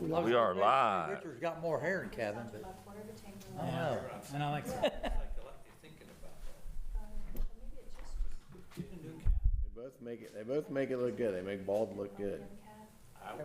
We are live. Richard's got more hair than Kevin, but I don't know. And I like They both make it look good. They make bald look good.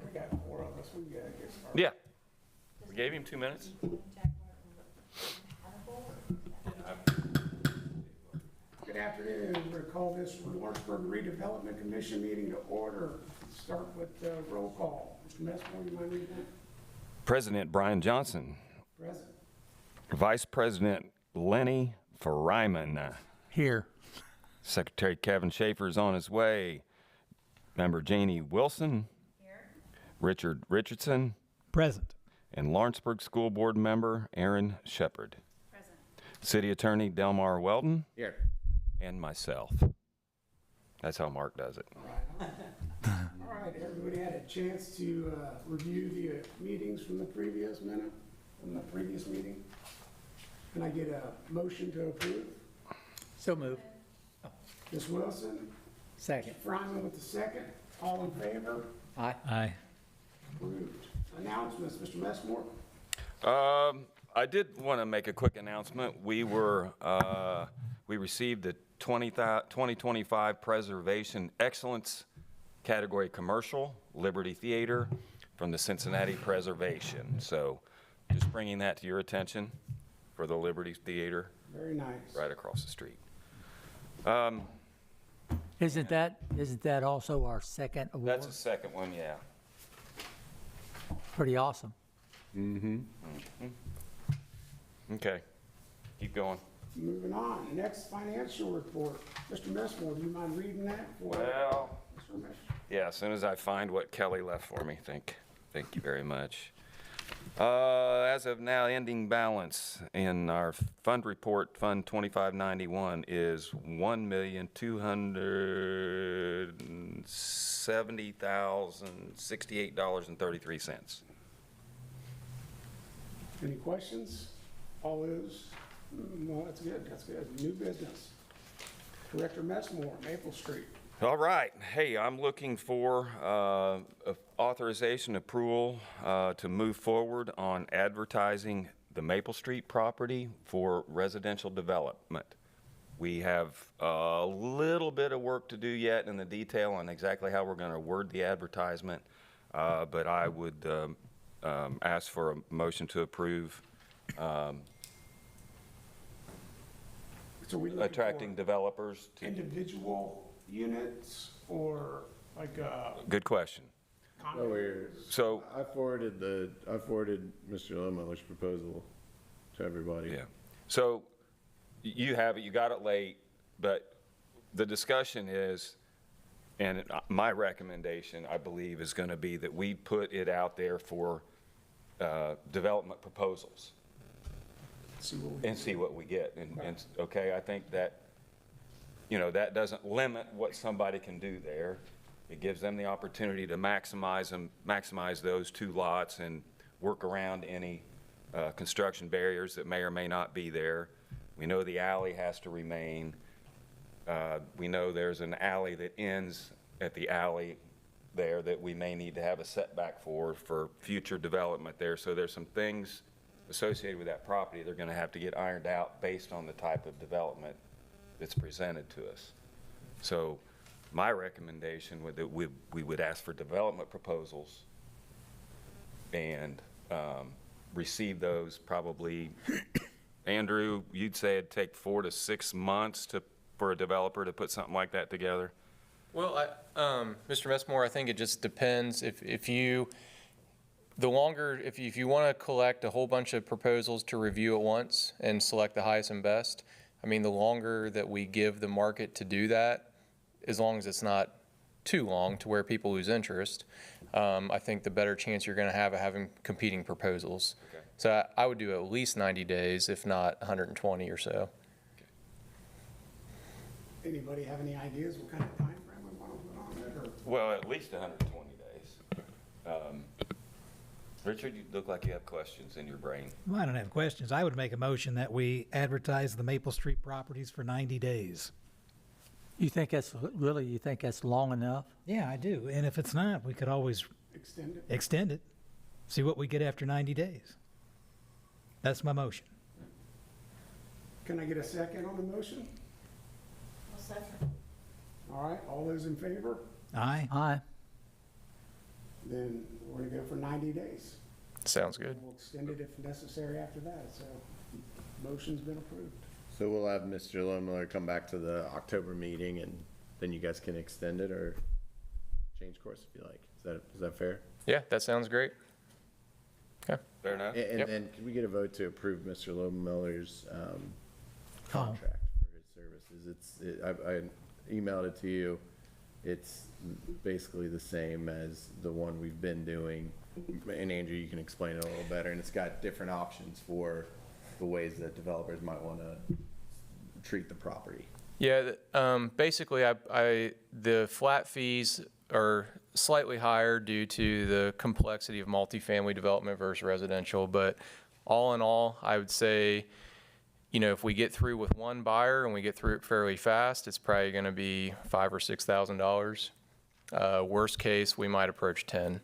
We got 4 of us, we gotta get started. Yeah. We gave him 2 minutes. Good afternoon, we're gonna call this Lawrenceburg Redevelopment Commission meeting to order. Start with roll call. Mr. Messmore, you mind reading that? President Brian Johnson. Present. Vice President Lenny Fryman. Here. Secretary Kevin Schaefer is on his way. Member Janie Wilson. Here. Richard Richardson. present. And Lawrenceburg School Board member Aaron Shepard. Present. City Attorney Delmar Weldon. Here. And myself. That's how Mark does it. All right, everybody had a chance to review the meetings from the previous meeting. Can I get a motion to approve? So move. Ms. Wilson, Second. Fryman with the second. All in favor? Aye. Aye. Approved. Announcements, Mr. Messmore? I did want to make a quick announcement. We received the 2025 Preservation Excellence category commercial, Liberty Theater, from the Cincinnati Preservation. So just bringing that to your attention for the Liberty Theater Very nice. right across the street. Isn't that also our second award? That's the second one, yeah. Pretty awesome. Okay, keep going. Moving on, next financial report. Mr. Messmore, do you mind reading that? for Well, Mr. Messmore? yeah, as soon as I find what Kelly left for me, thank you very much. As of now, ending balance in our fund report, Fund 2591, is $1,270,068.33. Any questions? All those? Well, that's good, that's good. New business. Director Messmore, Maple Street. All right. Hey, I'm looking for authorization approval to move forward on advertising the Maple Street property for residential development. We have a little bit of work to do yet in the detail on exactly how we're going to word the advertisement, but I would ask for a motion to approve So we looking attracting for developers to. individual units or like Good question. Oh, we're, So, I forwarded Mr. Lomo's proposal to everybody. yeah. So you have it, you got it late, but the discussion is, and my recommendation, I believe, is going to be that we put it out there for development proposals and see what we get. And okay, I think that, that doesn't limit what somebody can do there. It gives them the opportunity to maximize those 2 lots and work around any construction barriers that may or may not be there. We know the alley has to remain. We know there's an alley that ends at the alley there that we may need to have a setback for future development there. So there's some things associated with that property they're going to have to get ironed out based on the type of development that's presented to us. So my recommendation would that we would ask for development proposals and receive those probably. Andrew, you'd say it'd take 4 to 6 months for a developer to put something like that together? Well, Mr. Messmore, I think it just depends. If you want to collect a whole bunch of proposals to review at once and select the highest and best, I mean, the longer that we give the market to do that, as long as it's not too long to where people lose interest, I think the better chance you're going to have of having competing proposals. Okay. So I would do at least 90 days, if not 120 or so. Anybody have any ideas what kind of time frame we want to put on it? Or? Well, at least 120 days. Richard, you look like you have questions in your brain. Well, I don't have questions. I would make a motion that we advertise the Maple Street properties for 90 days. You think that's long enough? Yeah, I do. And if it's not, we could always Extend it? extend it. See what we get after 90 days. That's my motion. Can I get a second on the motion? I'll second. All right, all those in favor? Aye. Aye. Then we're gonna go for 90 days. Sounds good. We'll extend it if necessary after that, so motion's been approved. So we'll have Mr. Lohmiller come back to the October meeting and then you guys can extend it or change course if you like. Is that fair? Yeah, that sounds great. Okay. Fair enough? And Yep. then can we get a vote to approve Mr. Lohmiller's, contract for his services? I emailed it to you. It's basically the same as the one we've been doing. And Andrew, you can explain it a little better. And it's got different options for the ways that developers might want to treat the property. Yeah, basically, the flat fees are slightly higher due to the complexity of multifamily development versus residential, but all in all, I would say, if we get through with one buyer and we get through it fairly fast, it's probably gonna be $5,000 or $6,000. Worst case, we might approach 10.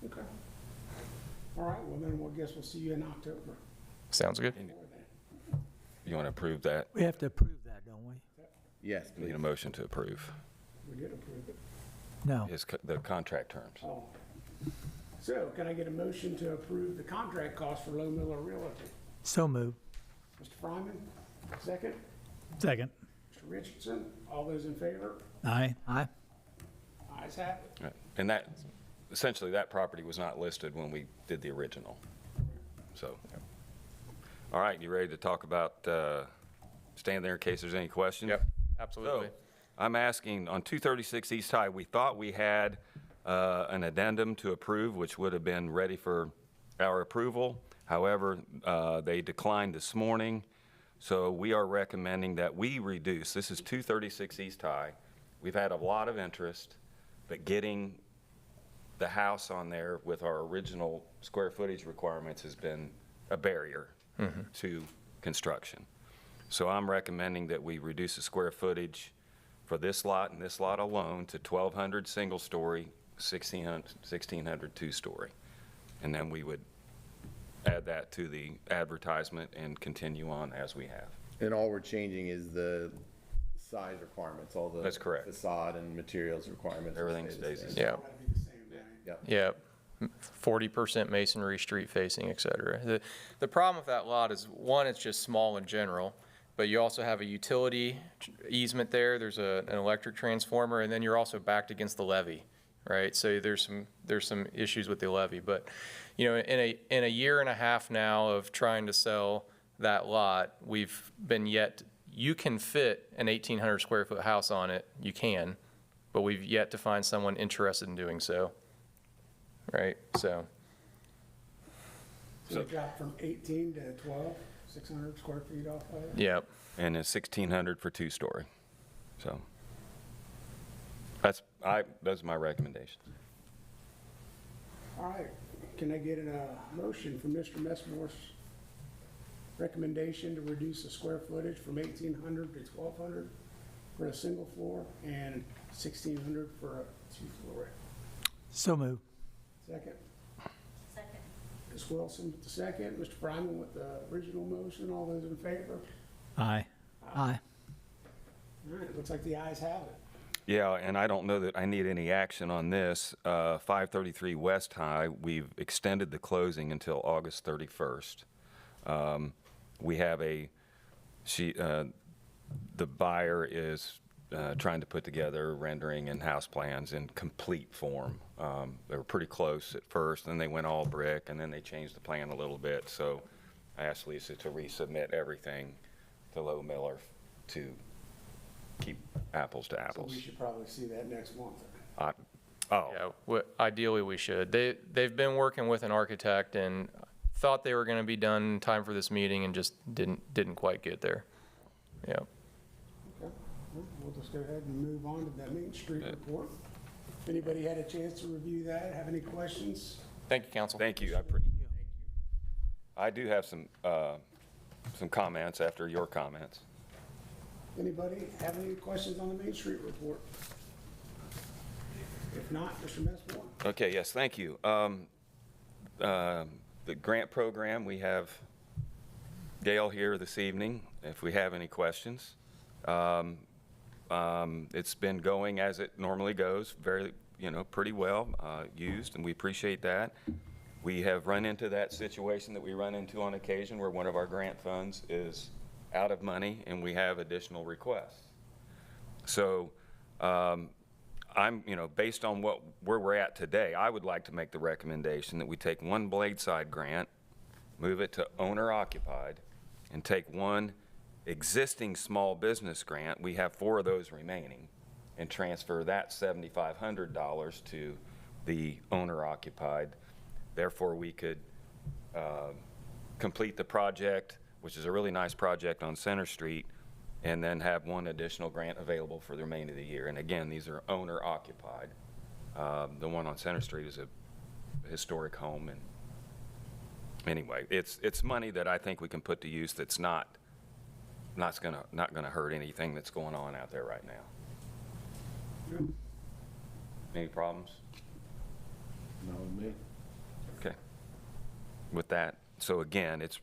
Okay. All right, well then, I guess we'll see you in October. Sounds good? You want to approve that? We have to approve that, don't we? Yes, Need please. a motion to approve We did approve it. No. the contract terms. Oh. So can I get a motion to approve the contract cost for Low Miller Realty? So moved. Mr. Fryman, second. Second. Mr. Richardson, all those in favor? Aye. Aye. Ayes have it. Right. And that, essentially, that property was not listed when we did the original. So, all right, you ready to talk about, stand there in case there's any questions? Yep, absolutely. So, I'm asking, on 236 East High, we thought we had an addendum to approve, which would have been ready for our approval. However, they declined this morning, so we are recommending that we reduce. This is 236 East High. We've had a lot of interest, but getting the house on there with our original square footage requirements has been a barrier to construction. So I'm recommending that we reduce the square footage for this lot and this lot alone to 1,200 single-story, 1,600 two-story. And then we would add that to the advertisement and continue on as we have. And all we're changing is the size requirements, all the That's correct. facade and materials requirements. will Everything stay the stays the same. Yeah, Gotta be the same, right? Yep. yeah, 40% masonry, street facing, et cetera. The problem with that lot is, one, it's just small in general, but you also have a utility easement there, there's an electric transformer, and then you're also backed against the levee, right? So there's some issues with the levee, but, in a year and a half now of trying to sell that lot, you can fit an 1,800 square foot house on it, you can, but we've yet to find someone interested in doing so, right? So, So it dropped from 18 to 12, 600 square feet off of it? yeah. And it's 1,600 for two-story. So those are my recommendations. All right, can I get a motion from Mr. Messmore's recommendation to reduce the square footage from 1,800 to 1,200 for a single floor and 1,600 for a two-floor? So moved. Second. Second. Ms. Wilson with the second, Mr. Fryman with the original motion, all those in favor? Aye. Aye. All right, looks like the ayes have it. Yeah, and I don't know that I need any action on this. 533 West High, we've extended the closing until August 31st. We have the buyer is trying to put together rendering and house plans in complete form. They were pretty close at first, then they went all brick, and then they changed the plan a little bit. So I asked Lisa to resubmit everything to Low Miller to keep apples to So apples. we should probably see that next month. Oh, Yeah, ideally we should. They've been working with an architect and thought they were gonna be done in time for this meeting and just didn't quite get there. Yeah. Okay, well, we'll just go ahead and move on to the Main Street report. If anybody had a chance to review that, have any questions? Thank you, council. thank you. I do have some comments after your comments. Anybody have any questions on the Main Street report? If If not, Mr. Messmore? Okay, yes, thank you. The grant program, we have Gail here this evening, if we have any questions. It's been going as it normally goes, very, pretty well used, and we appreciate that. We have run into that situation that we run into on occasion where one of our grant funds is out of money and we have additional requests. So based on where we're at today, I would like to make the recommendation that we take one blade side grant, move it to owner occupied, and take one existing small business grant, we have 4 of those remaining, and transfer that $7,500 to the owner occupied. Therefore, we could complete the project, which is a really nice project on Center Street, and then have one additional grant available for the remainder of the year. And again, these are owner occupied. The one on Center Street is a historic home, and anyway, it's money that I think we can put to use that's not gonna hurt anything that's going on out there right now. Good. Any problems? No, me. Okay. With that, so again, it's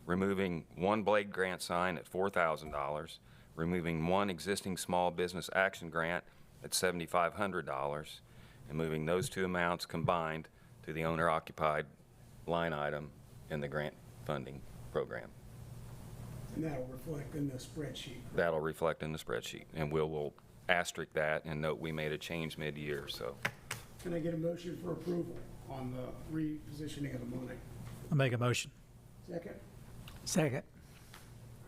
removing one blade grant sign at $4,000, removing one existing small business action grant at $7,500, and moving those 2 amounts combined to the owner-occupied line item in the grant funding program. And that'll reflect in the spreadsheet. That'll reflect in the spreadsheet, and we'll asterisk that and note we made a change mid-year, so. Can I get a motion for approval on the repositioning of the money? I'll make a motion. Second? Second.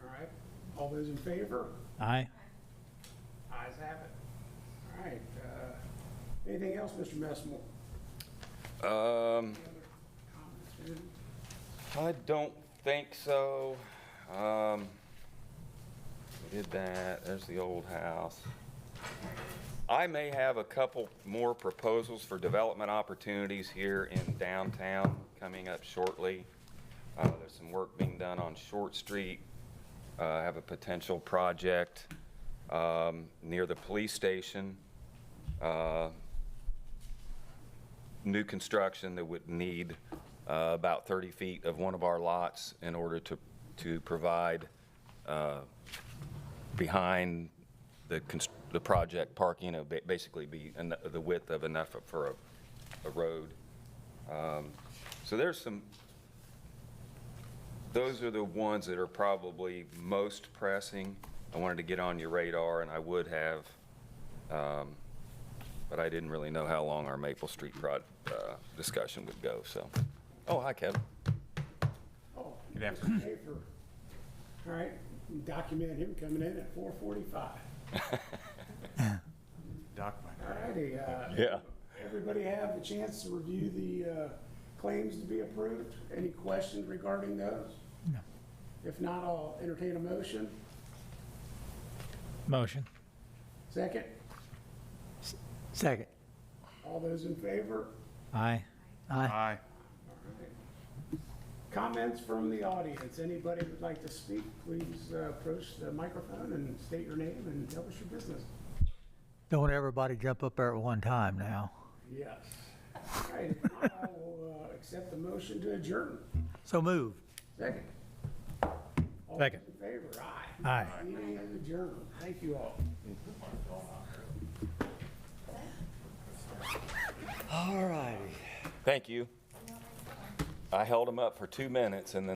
All right. All those in favor? Aye. Ayes have it. All right. Anything else, Mr. Messmore? Any other comments? I don't think so. We did that, there's the old house. I may have a couple more proposals for development opportunities here in downtown coming up shortly. There's some work being done on Short Street. I have a potential project near the police station. New construction that would need about 30 feet of one of our lots in order to provide behind the project parking, basically be the width of enough for a road. So there's those are the ones that are probably most pressing. I wanted to get on your radar, and I would have, but I didn't really know how long our Maple Street discussion would go, so. Oh, hi, Kevin. Oh, Mr. Schaefer. All right. Document him coming in at 4:45. All righty. Yeah. Everybody have the chance to review the claims to be approved? Any questions regarding those? No. If not, I'll entertain a motion. Motion. Second? Second. All those in favor? Aye. Aye. All right. Comments from the audience. Anybody would like to speak, please approach the microphone and state your name and tell us your business. Don't everybody jump up there at one time now. Yes. All right, if not, I will accept the motion to adjourn. So moved. Second. All Second. those in favor? Aye. Aye. Meeting is adjourned. Thank you all. All righty. Thank you. I held them up for 2 minutes and then